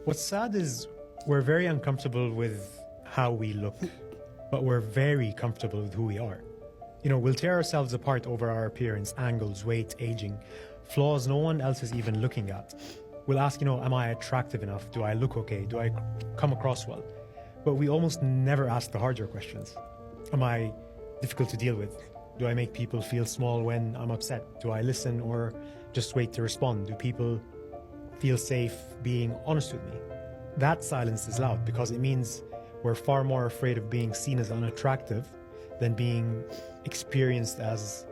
What's sad is we're very uncomfortable with how we look, but we're very comfortable with who we are. We'll tear ourselves apart over our appearance, angles, weight, aging, flaws no one else is even looking at. We'll ask, am I attractive enough? Do I look okay? Do I come across well? But we almost never ask the harder questions. Am I difficult to deal with? Do I make people feel small when I'm upset? Do I listen or just wait to respond? Do people feel safe being honest with me? That silence is loud because it means we're far more afraid of being seen as unattractive than being experienced as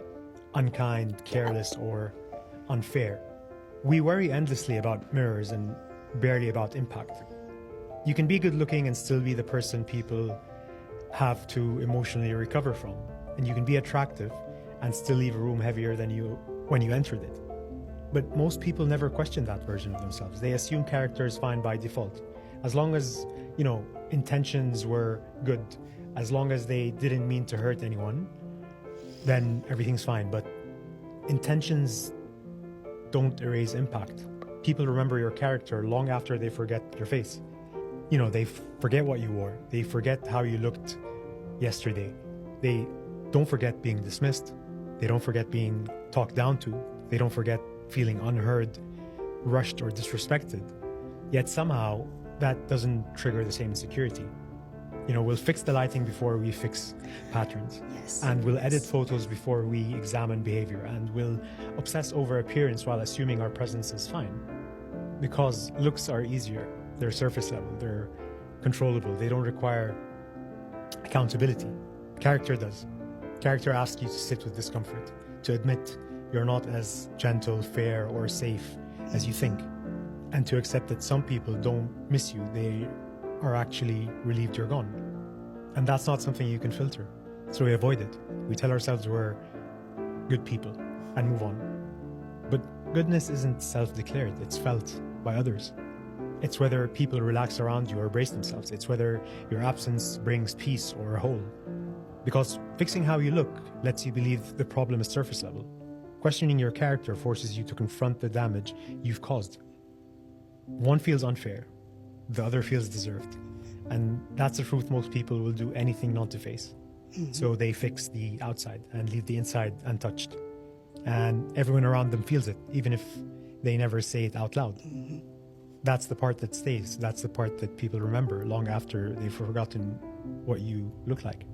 unkind, careless, or unfair. We worry endlessly about mirrors and barely about impact. You can be good looking and still be the person people have to emotionally recover from. And you can be attractive and still leave a room heavier than you when you entered it. But most people never question that version of themselves. They assume character is fine by default. As long as, intentions were good, as long as they didn't mean to hurt anyone, then everything's fine. But intentions don't erase impact. People remember your character long after they forget your face. They forget what you wore. They forget how you looked yesterday. They don't forget being dismissed. They don't forget being talked down to. They don't forget feeling unheard, rushed, or disrespected. Yet somehow that doesn't trigger the same insecurity. We'll fix the lighting before we fix patterns. Yes. And we'll edit photos before we examine behavior. And we'll obsess over appearance while assuming our presence is fine. Because looks are easier. They're surface level. They're controllable. They don't require accountability. Character does. Character asks you to sit with discomfort, to admit you're not as gentle, fair, or safe as you think, and to accept that some people don't miss you. They are actually relieved you're gone. And that's not something you can filter. So we avoid it. We tell ourselves we're good people and move on. But goodness isn't self-declared. It's felt by others. It's whether people relax around you or brace themselves. It's whether your absence brings peace or a hole. Because fixing how you look lets you believe the problem is surface level. Questioning your character forces you to confront the damage you've caused. One feels unfair, the other feels deserved. And that's the truth most people will do anything not to face. So they fix the outside and leave the inside untouched. And everyone around them feels it, even if they never say it out loud. That's the part that stays. That's the part that people remember long after they've forgotten what you look like.